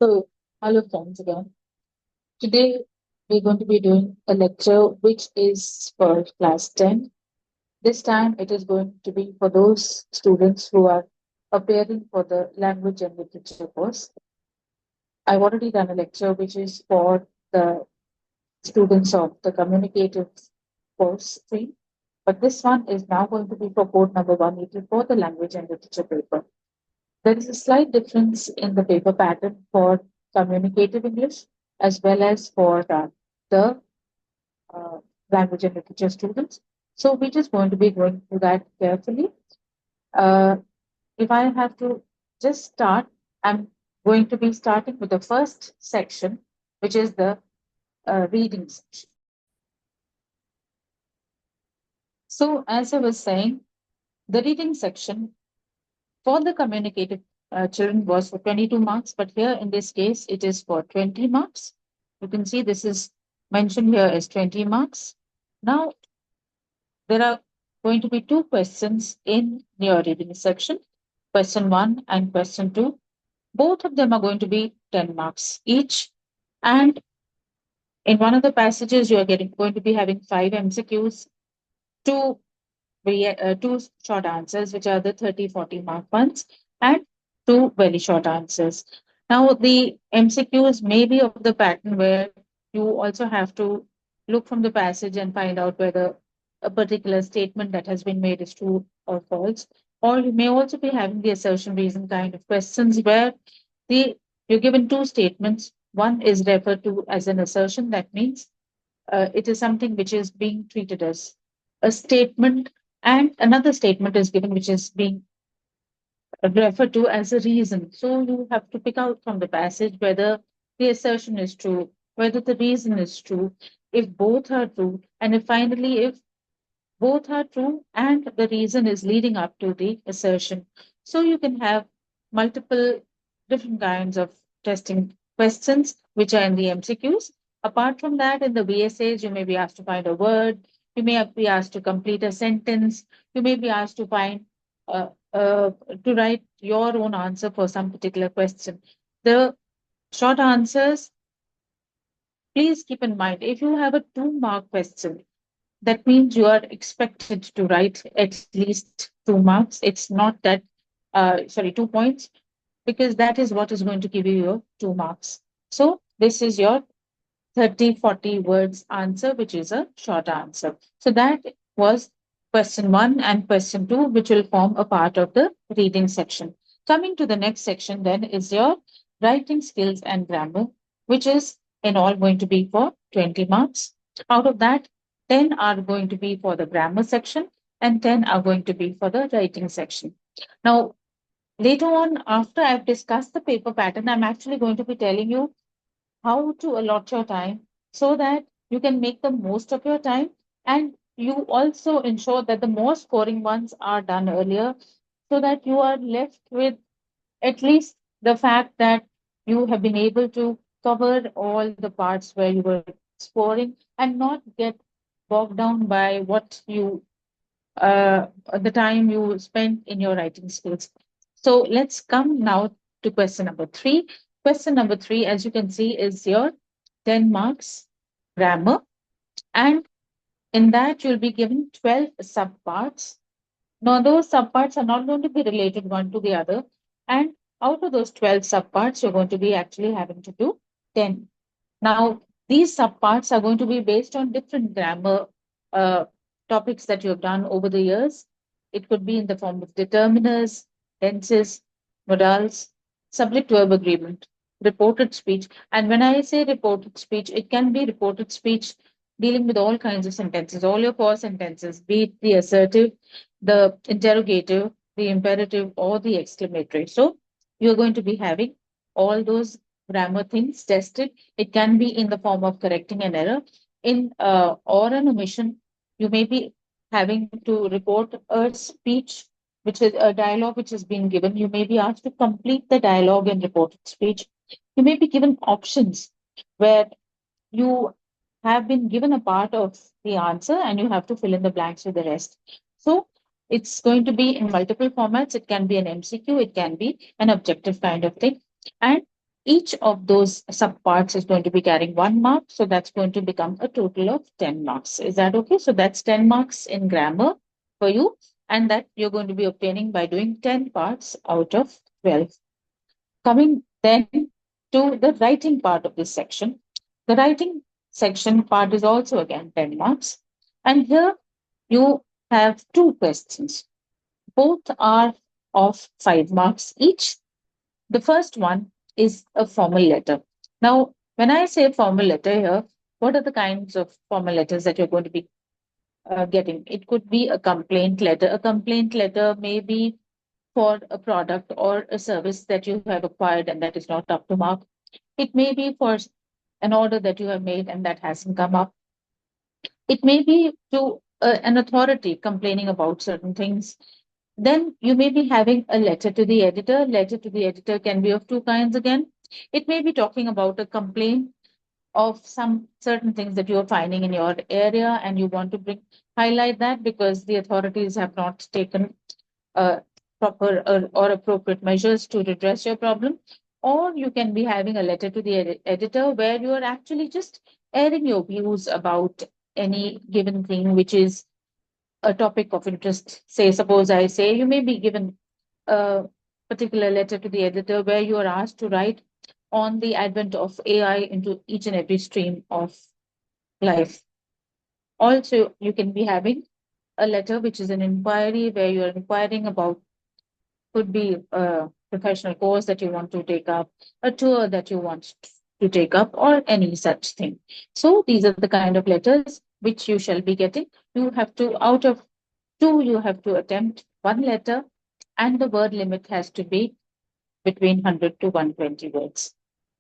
So, hello friends again. Today we're going to be doing a lecture which is for class 10. This time it is going to be for those students who are appearing for the language and literature course. I've already done a lecture which is for the students of the communicative course stream, but this one is now going to be for code number 180 for the language and literature paper. There is a slight difference in the paper pattern for communicative English as well as for the uh, language and literature students. So we're just going to be going through that carefully. Uh, if I have to just start, I'm going to be starting with the first section, which is the reading section. So as I was saying, the reading section for the communicative children was for 22 marks, but here in this case, it is for 20 marks. You can see this is mentioned here as 20 marks. Now, there are going to be two questions in your reading section, question 1 and question 2. Both of them are going to be 10 marks each. And in one of the passages, you are going to be having 5 MCQs, two two short answers, which are the 30, 40 mark ones, and two very short answers. Now, the MCQs may be of the pattern where you also have to look from the passage and find out whether a particular statement that has been made is true or false. Or you may also be having the assertion reason kind of questions where the you're given two statements. One is referred to as an assertion. That means it is something which is being treated as a statement, and another statement is given which is being referred to as a reason. So you have to pick out from the passage whether the assertion is true, whether the reason is true, if both are true, and if both are true and the reason is leading up to the assertion. So you can have multiple different kinds of testing questions which are in the MCQs. Apart from that, in the VSAs, you may be asked to find a word, you may be asked to complete a sentence, you may be asked to find to write your own answer for some particular question. The short answers, please keep in mind if you have a 2 mark question, that means you are expected to write at least 2 marks. It's not that, sorry, 2 points, because that is what is going to give you your 2 marks. So this is your 30, 40 words answer, which is a short answer. So that was question 1 and question 2, which will form a part of the reading section. Coming to the next section then is your writing skills and grammar, which is in all going to be for 20 marks. Out of that, 10 are going to be for the grammar section and 10 are going to be for the writing section. Now, later on, after I've discussed the paper pattern, I'm actually going to be telling you how to allot your time so that you can make the most of your time, and you also ensure that the more scoring ones are done earlier so that you are left with at least the fact that you have been able to cover all the parts where you were scoring and not get bogged down by what you the time you spent in your writing skills. So let's come now to question number 3. Question number 3, as you can see, is your 10 marks grammar, and in that you'll be given 12 subparts. Now, those subparts are not going to be related one to the other, and out of those 12 subparts, you're going to be actually having to do 10. Now, these subparts are going to be based on different grammar uh, topics that you have done over the years. It could be in the form of determiners, tenses, modals, subject-verb agreement, reported speech. And when I say reported speech, it can be reported speech dealing with all kinds of sentences, all your core sentences, be it the assertive, the interrogative, the imperative, or the exclamatory. So you're going to be having all those grammar things tested. It can be in the form of correcting an error in or an omission. You may be having to report a speech, which is a dialogue which has been given. You may be asked to complete the dialogue in reported speech. You may be given options where you have been given a part of the answer and you have to fill in the blanks with the rest. So it's going to be in multiple formats. It can be an MCQ, it can be an objective kind of thing. And Each of those subparts is going to be carrying 1 mark. So that's going to become a total of 10 marks. Is that okay? So that's 10 marks in grammar for you. And that you're going to be obtaining by doing 10 parts out of 12. Coming then to the writing part of this section. The writing section part is also again 10 marks. And here you have two questions. Both are of 5 marks each. The first one is a formal letter. Now, when I say formal letter here, what are the kinds of formal letters that you're going to be getting? It could be a complaint letter. A complaint letter may be for a product or a service that you have acquired and that is not up to mark. It may be for an order that you have made and that hasn't come up. It may be to an authority complaining about certain things. Then you may be having a letter to the editor. Letter to the editor can be of two kinds again. It may be talking about a complaint of some certain things that you are finding in your area and you want to highlight that because the authorities have not taken uh, proper or appropriate measures to redress your problem. Or you can be having a letter to the editor where you are actually just airing your views about any given thing which is a topic of interest. Say, suppose I say you may be given a particular letter to the editor where you are asked to write on the advent of AI into each and every stream of life. Also, you can be having a letter which is an inquiry where you are inquiring about, could be a professional course that you want to take up, a tour that you want to take up, or any such thing. So these are the kind of letters which you shall be getting. You have to, out of two, you have to attempt one letter, and the word limit has to be between 100 to 120 words.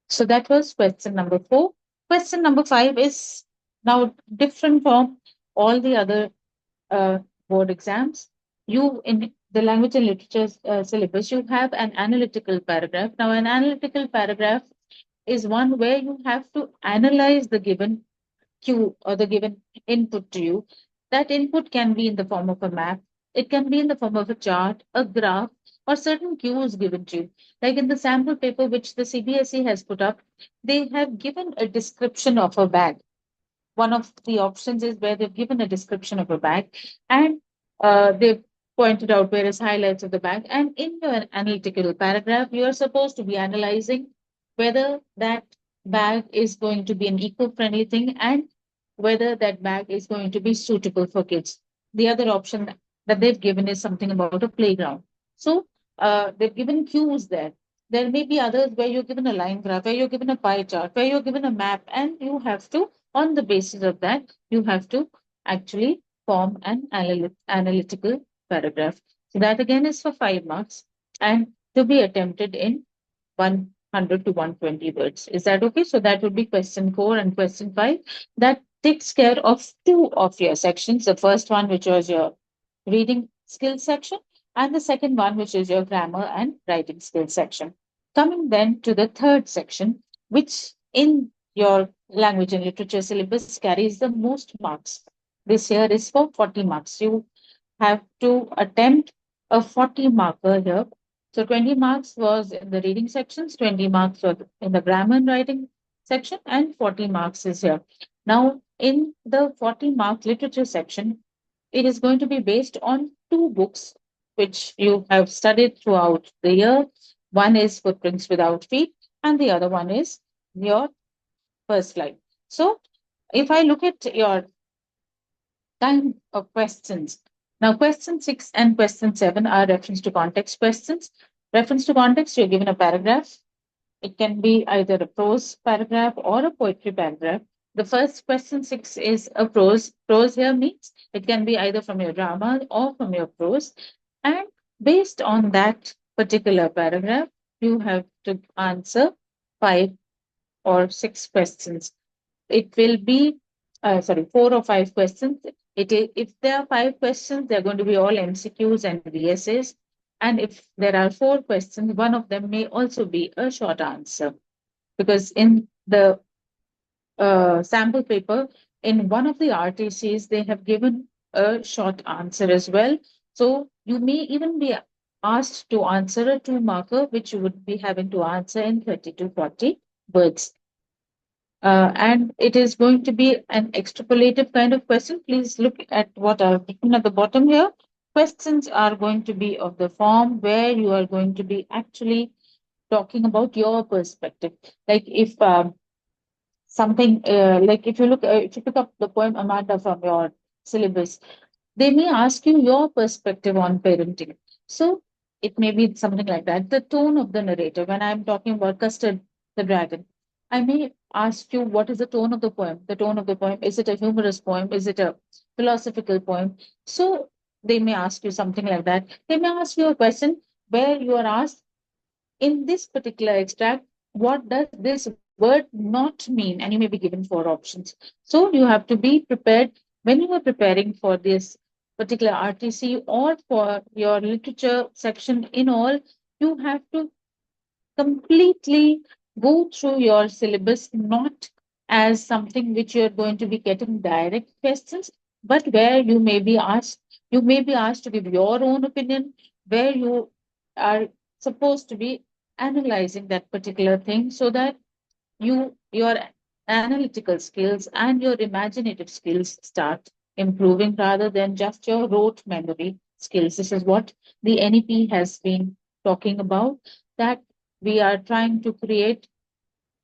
So that was question number 4. Question number 5 is now different from all the other uh, board exams. You, in the language and literature syllabus, you have an analytical paragraph. Now, an analytical paragraph is one where you have to analyze the given cue or the given input to you. That input can be in the form of a map, it can be in the form of a chart, a graph, or certain cues given to you. Like in the sample paper which the CBSE has put up, they have given a description of a bag. One of the options is where they've given a description of a bag and they've pointed out various highlights of the bag. And in your analytical paragraph, you are supposed to be analyzing whether that bag is going to be an eco-friendly thing and whether that bag is going to be suitable for kids. The other option that they've given is something about a playground. So they've given cues there. There may be others where you're given a line graph, where you're given a pie chart, where you're given a map, and you have to, on the basis of that, you have to actually form an analytical paragraph. So that again is for 5 marks and to be attempted in 100 to 120 words. Is that okay? So that would be question 4 and question 5. That takes care of two of your sections. The first one, which was your reading skills section, and the second one, which is your grammar and writing skills section. Coming then to the third section, which in your language and literature syllabus carries the most marks. This year is for 40 marks. You have to attempt a 40 marker here. So 20 marks was in the reading sections, 20 marks were in the grammar and writing section, and 40 marks is here. Now, in the 40 mark literature section, it is going to be based on two books which you have studied throughout the year. One is Footprints Without Feet, and the other one is your first life. So, if I look at your kind of questions, now question 6 and question 7 are reference to context questions. Reference to context, you're given a paragraph. It can be either a prose paragraph or a poetry paragraph. The first question 6 is a prose. Prose here means it can be either from your drama or from your prose. And based on that particular paragraph, you have to answer 5 or 6 questions. It will be, 4 or 5 questions. If there are 5 questions, they're going to be all MCQs and VSAs. And if there are 4 questions, one of them may also be a short answer. Because in the sample paper, in one of the RTCs, they have given a short answer as well. So you may even be asked to answer a 2 marker, which you would be having to answer in 30 to 40 words. And it is going to be an extrapolative kind of question. Please look at what I've written at the bottom here. Questions are going to be of the form where you are going to be actually talking about your perspective. Like if something, like if you pick up the poem Amanda from your syllabus, they may ask you your perspective on parenting. So it may be something like that. The tone of the narrator, when I'm talking about Custard the Dragon, I may ask you what is the tone of the poem. The tone of the poem, is it a humorous poem? Is it a philosophical poem? So they may ask you something like that. They may ask you a question where you are asked, in this particular extract, what does this word not mean? And you may be given 4 options. So you have to be prepared when you are preparing for this particular RTC or for your literature section in all, you have to completely go through your syllabus, not as something which you're going to be getting direct questions, but where you may be asked to give your own opinion, where you are supposed to be analyzing that particular thing so that your analytical skills and your imaginative skills start improving rather than just your rote memory skills. This is what the NEP has been talking about, that we are trying to create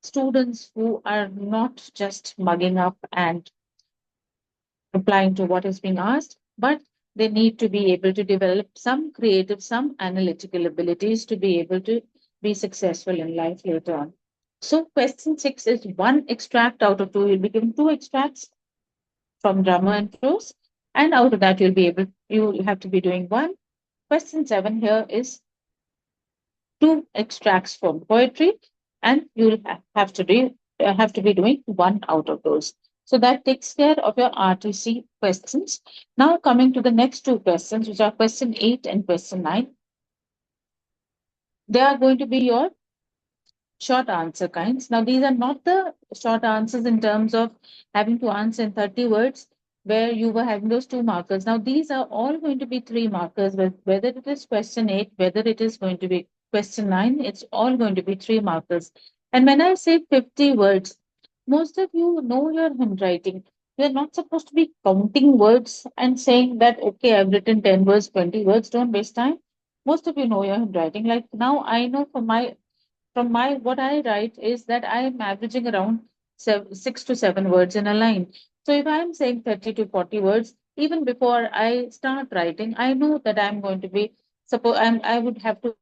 students who are not just mugging up and replying to what is being asked, but they need to be able to develop some creative, some analytical abilities to be able to be successful in life later on. So, question 6 is one extract out of two. You'll be given 2 extracts from drama and prose, and out of that, you'll have to be doing one. Question 7 here is 2 extracts from poetry, and you'll have to be doing one out of those. So that takes care of your RTC questions. Now coming to the next 2 questions, which are question 8 and question 9, they are going to be your short answer kinds. Now, these are not the short answers in terms of having to answer in 30 words where you were having those 2 markers. Now, these are all going to be 3 markers, whether it is question 8, whether it is going to be question 9, it's all going to be 3 markers. And when I say 50 words, most of you know your handwriting. You're not supposed to be counting words and saying that, okay, I've written 10 words, 20 words, don't waste time. Most of you know your handwriting. Like now, I know from my what I write is that I am averaging around 6 to 7 words in a line. So if I'm saying 30 to 40 words, even before I start writing, I know that I'm going to be I would have to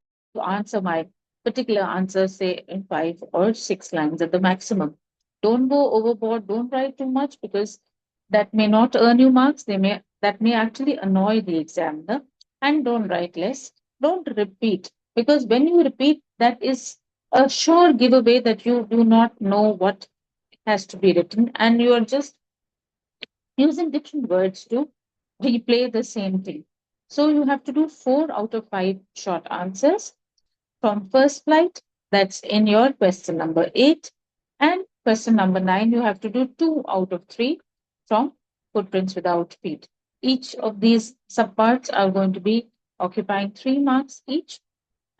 answer my particular answer, say in 5 or 6 lines at the maximum. Don't go overboard, don't write too much because that may not earn you marks. That may actually annoy the examiner. And don't write less. Don't repeat because when you repeat, that is a sure giveaway that you do not know what has to be written and you are just using different words to replay the same thing. So you have to do 4 out of 5 short answers from first flight. That's in your question number 8. And question number 9, you have to do 2 out of 3 from footprints without feet. Each of these subparts are going to be occupying 3 marks each.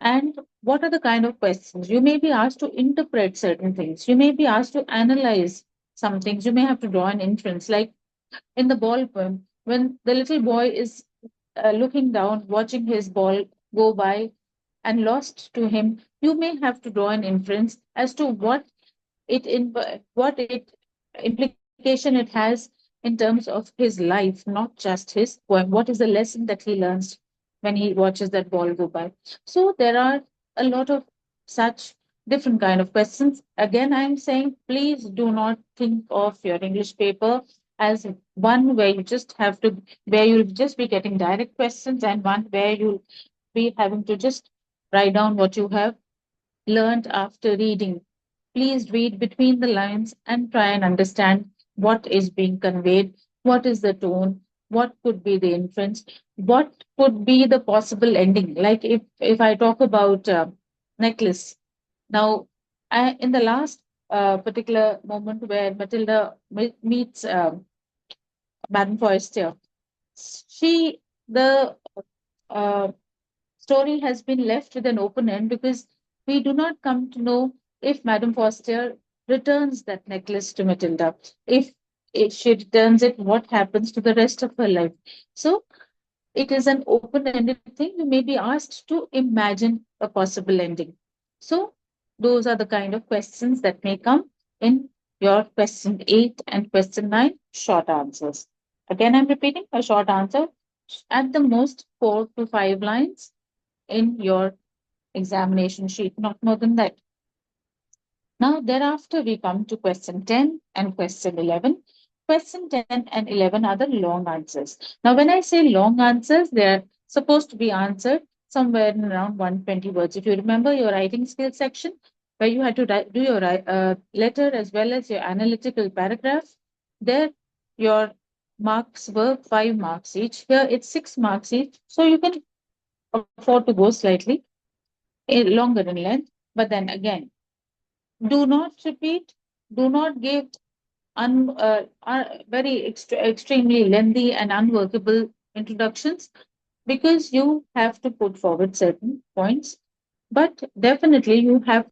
And what are the kind of questions? You may be asked to interpret certain things. You may be asked to analyze some things. You may have to draw an inference, like in the ball poem, when the little boy is looking down, watching his ball go by and lost to him, you may have to draw an inference as to what it implication it has in terms of his life, not just his poem. What is the lesson that he learns when he watches that ball go by? So there are a lot of such different kind of questions. Again, I'm saying please do not think of your English paper as one where you just have to where you'll just be getting direct questions and one where you'll be having to just write down what you have learned after reading. Please read between the lines and try and understand what is being conveyed, what is the tone, what could be the inference, what could be the possible ending. Like if I talk about necklace, now in the last particular moment where Matilda meets Madame Forestier, she the uh, story has been left with an open end because we do not come to know if Madame Foster returns that necklace to Matilda. If she returns it, what happens to the rest of her life? So it is an open-ended thing. You may be asked to imagine a possible ending. So those are the kind of questions that may come in your question 8 and question 9 short answers. Again, I'm repeating a short answer at the most 4 to 5 lines in your examination sheet, not more than that. Now, thereafter, we come to question 10 and question 11. Question 10 and 11 are the long answers. Now, when I say long answers, they're supposed to be answered somewhere in around 120 words. If you remember your writing skills section, where you had to do your letter as well as your analytical paragraph, there your marks were 5 marks each. Here it's 6 marks each. So you can afford to go slightly longer in length. But then again, do not repeat, do not give extremely lengthy and unworkable introductions because you have to put forward certain points. But definitely, you have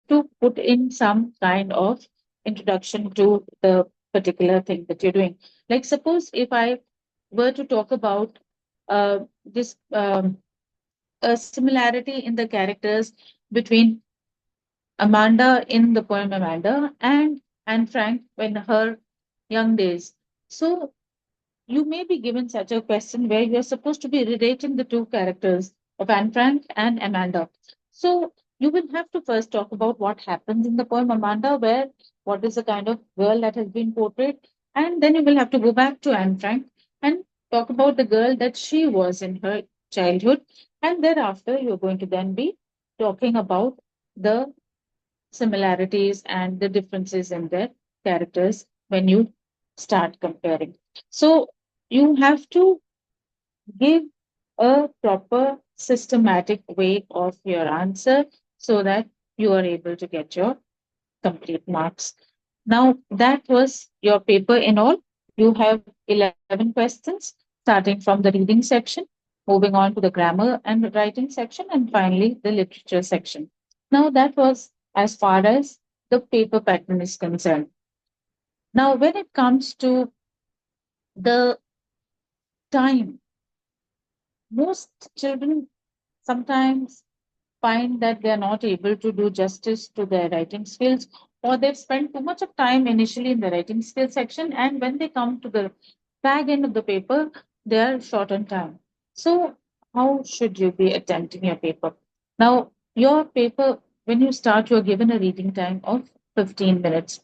to put in some kind of introduction to the particular thing that you're doing. Like, suppose if I were to talk about this a similarity in the characters between Amanda in the poem Amanda and Anne Frank when her young days. So you may be given such a question where you're supposed to be relating the two characters of Anne Frank and Amanda. So you will have to first talk about what happens in the poem Amanda, where what is the kind of girl that has been portrayed, and then you will have to go back to Anne Frank and talk about the girl that she was in her childhood, and thereafter you're going to then be talking about the similarities and the differences in their characters when you start comparing. So you have to give a proper systematic way of your answer so that you are able to get your complete marks. Now, that was your paper in all. You have 11 questions starting from the reading section, moving on to the grammar and writing section, and finally the literature section. Now, that was as far as the paper pattern is concerned. Now, when it comes to the time, most children sometimes find that they are not able to do justice to their writing skills, or they've spent too much of time initially in the writing skills section, and when they come to the back end of the paper, they are short on time. So, how should you be attempting your paper? Now, your paper, when you start, you're given a reading time of 15 minutes.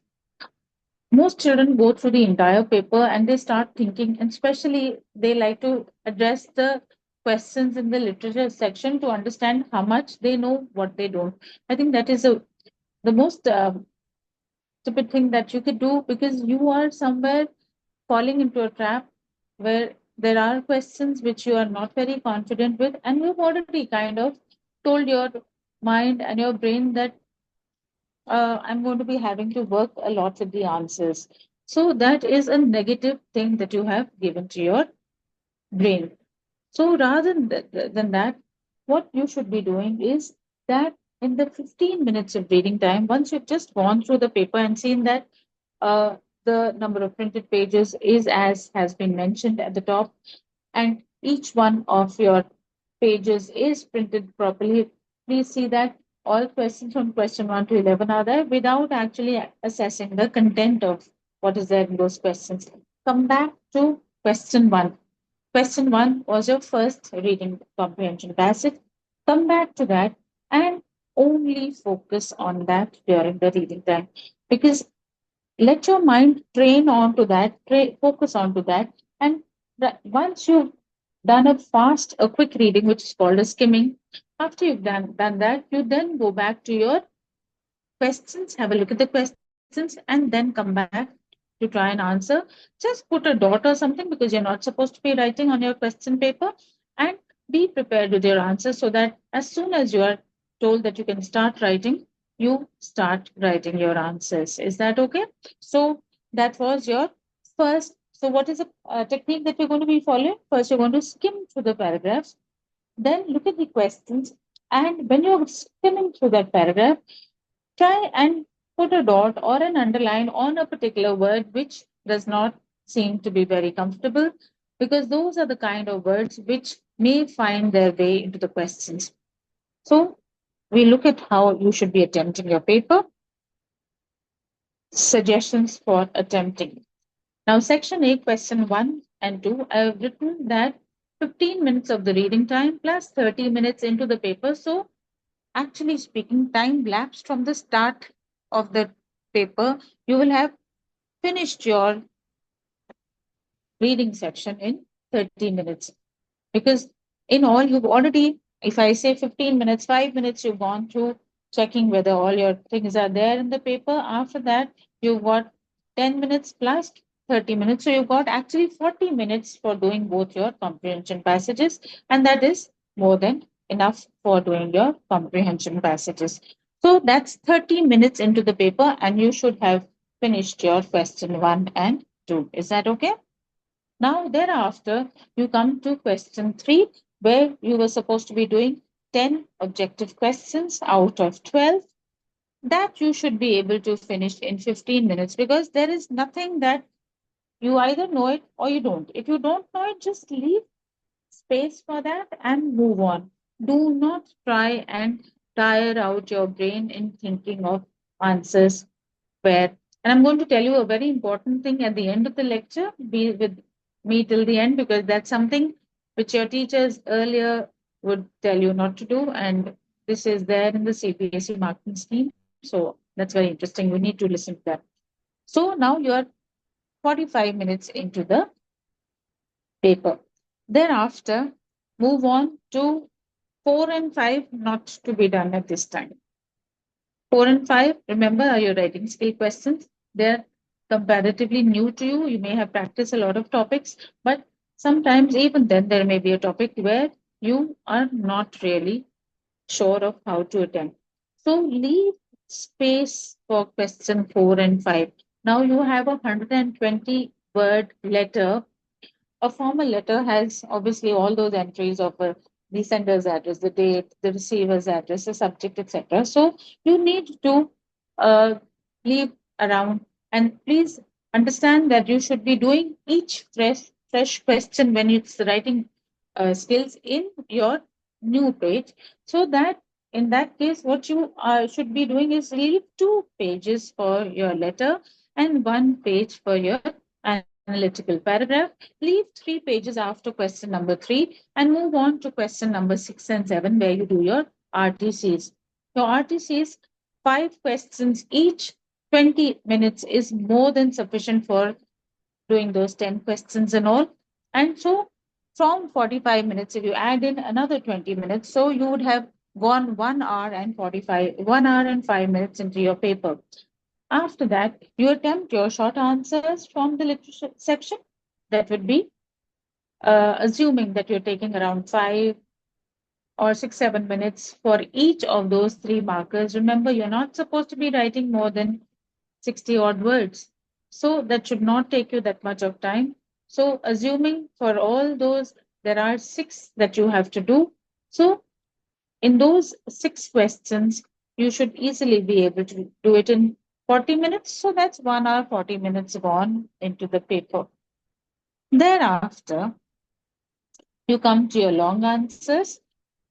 Most children go through the entire paper and they start thinking, and especially they like to address the questions in the literature section to understand how much they know, what they don't. I think that is the most stupid thing that you could do because you are somewhere falling into a trap where there are questions which you are not very confident with, and you've already kind of told your mind and your brain that I'm going to be having to work a lot with the answers. So that is a negative thing that you have given to your brain. So rather than that, what you should be doing is that in the 15 minutes of reading time, once you've just gone through the paper and seen that uh, the number of printed pages is as has been mentioned at the top, and each one of your pages is printed properly, please see that all questions from question 1 to 11 are there without actually assessing the content of what is there in those questions. Come back to question 1. Question 1 was your first reading comprehension passage. Come back to that and only focus on that during the reading time because let your mind train onto that, focus onto that, and once you've done a quick reading, which is called a skimming, after you've done that, you then go back to your questions, have a look at the questions, and then come back to try and answer. Just put a dot or something because you're not supposed to be writing on your question paper, and be prepared with your answers so that as soon as you are told that you can start writing, you start writing your answers. Is that okay? So that was your first. So what is the technique that we're going to be following? First, you're going to skim through the paragraphs Then look at the questions. And when you're skimming through that paragraph, try and put a dot or an underline on a particular word which does not seem to be very comfortable, because those are the kind of words which may find their way into the questions. So we look at how you should be attempting your paper. Suggestions for attempting. Now, section A, question 1 and 2, I have written that 15 minutes of the reading time plus 30 minutes into the paper. So, actually speaking, time lapsed from the start of the paper, you will have finished your reading section in 30 minutes. Because in all, you've already, if I say 15 minutes, 5 minutes, you've gone through checking whether all your things are there in the paper. After that, you've got 10 minutes plus 30 minutes. So you've got actually 40 minutes for doing both your comprehension passages, and that is more than enough for doing your comprehension passages. So that's 30 minutes into the paper, and you should have finished your question 1 and 2. Is that okay? Now, thereafter, you come to question 3, where you were supposed to be doing 10 objective questions out of 12 that you should be able to finish in 15 minutes, because there is nothing that you either know it or you don't. If you don't know it, just leave space for that and move on. Do not try and tire out your brain in thinking of answers where, and I'm going to tell you a very important thing at the end of the lecture. Be with me till the end, because that's something which your teachers earlier would tell you not to do, and this is there in the CBSE marking scheme. So that's very interesting. We need to listen to that. So now you're 45 minutes into the paper. Thereafter, move on to 4 and 5, not to be done at this time. 4 and 5, remember, are your writing skill questions. They're comparatively new to you. You may have practiced a lot of topics, but sometimes even then there may be a topic where you are not really sure of how to attempt. So leave space for question 4 and 5. Now you have a 120 word letter. A formal letter has obviously all those entries of the sender's address, the date, the receiver's address, the subject, etc. So you need to uh, leave around, and please understand that you should be doing each fresh question when it's writing skills in your new page, so that in that case, what you should be doing is leave 2 pages for your letter and 1 page for your analytical paragraph. Leave 3 pages after question number 3 and move on to question number 6 and 7, where you do your RTCs. Your RTCs, 5 questions each, 20 minutes is more than sufficient for doing those 10 questions and all. And so from 45 minutes, if you add in another 20 minutes, so you would have gone 1 hour and 5 minutes into your paper. After that, you attempt your short answers from the literature section. That would be assuming that you're taking around 5 or 6, 7 minutes for each of those 3 markers. Remember, you're not supposed to be writing more than 60 odd words. So that should not take you that much of time. So, assuming for all those, there are 6 that you have to do. So, in those 6 questions, you should easily be able to do it in 40 minutes. So, that's 1 hour, 40 minutes gone into the paper. Thereafter, you come to your long answers.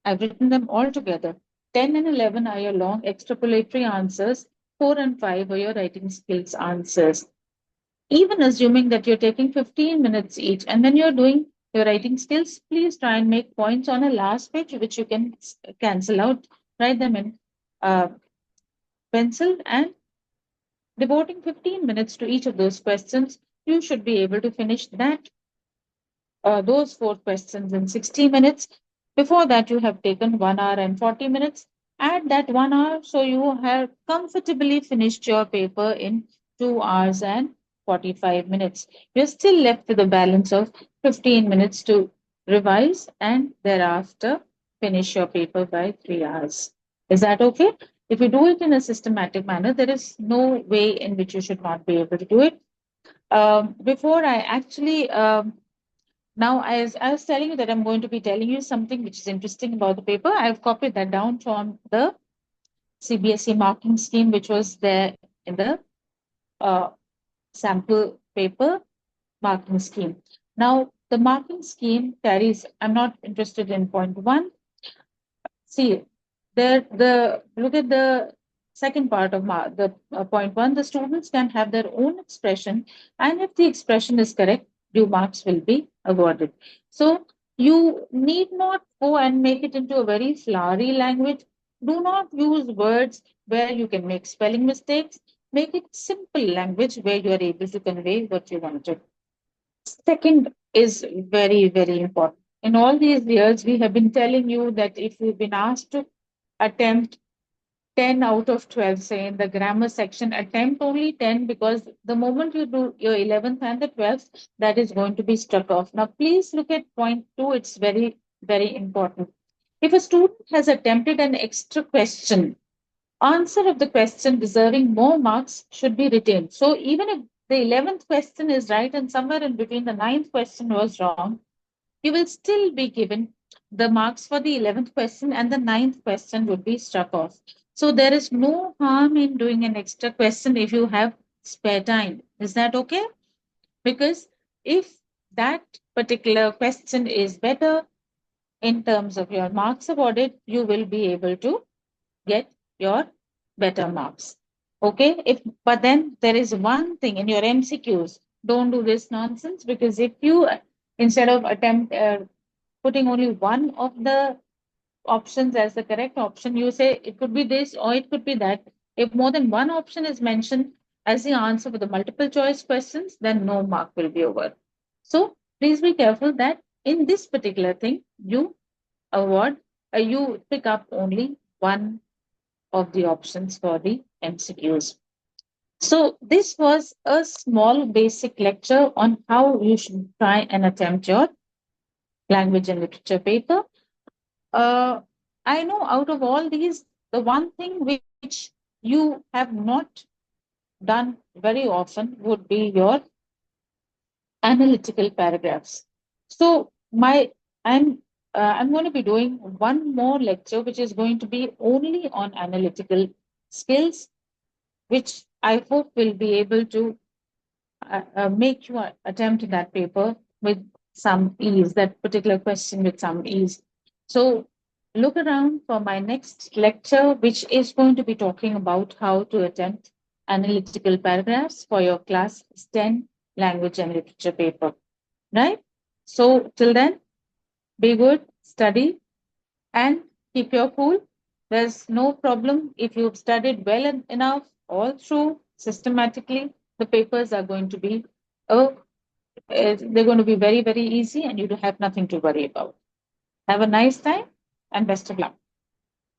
I've written them all together. 10 and 11 are your long extrapolatory answers. 4 and 5 are your writing skills answers. Even assuming that you're taking 15 minutes each, and when you're doing your writing skills, please try and make points on a last page, which you can cancel out, write them in uh, pencil, and devoting 15 minutes to each of those questions, you should be able to finish those 4 questions in 60 minutes. Before that, you have taken 1 hour and 40 minutes. Add that 1 hour, so you have comfortably finished your paper in 2 hours and 45 minutes. You're still left with a balance of 15 minutes to revise and thereafter finish your paper by 3 hours. Is that okay? If you do it in a systematic manner, there is no way in which you should not be able to do it. Before I actually Now, as I was telling you that I'm going to be telling you something which is interesting about the paper, I've copied that down from the CBSE marking scheme, which was there in the uh, sample paper marking scheme. Now, the marking scheme carries, I'm not interested in point one. See, the look at the second part of the point one. The students can have their own expression, and if the expression is correct, due marks will be awarded. So you need not go and make it into a very flowery language. Do not use words where you can make spelling mistakes. Make it simple language where you are able to convey what you wanted. Second is very, very important. In all these years, we have been telling you that if you've been asked to attempt 10 out of 12, say in the grammar section, attempt only 10, because the moment you do your 11th and the 12th, that is going to be struck off. Now, please look at point two. It's very, very important. If a student has attempted an extra question, answer of the question deserving more marks should be retained. So even if the 11th question is right and somewhere in between the ninth question was wrong, you will still be given the marks for the 11th question and the ninth question would be struck off. So there is no harm in doing an extra question if you have spare time. Is that okay? Because if that particular question is better in terms of your marks awarded, you will be able to get your better marks. Okay, if but then there is one thing in your MCQs, don't do this nonsense, because if you instead of attempt putting only one of the options as the correct option, you say it could be this or it could be that. If more than one option is mentioned as the answer for the multiple choice questions, then no mark will be over. So please be careful that in this particular thing, you award, you pick up only one of the options for the MCQs. So this was a small basic lecture on how you should try and attempt your language and literature paper. Uh, I know out of all these, the one thing which you have not done very often would be your analytical paragraphs. So I'm going to be doing one more lecture which is going to be only on analytical skills, which I hope will be able to make you attempt that paper with some ease, that particular question with some ease. So look around for my next lecture, which is going to be talking about how to attempt analytical paragraphs for your class 10 language and literature paper, right? So till then, be good, study, and keep your cool. There's no problem if you've studied well enough all through systematically. The papers are going to be they're going to be very, very easy, and you have nothing to worry about. Have a nice time and best of luck.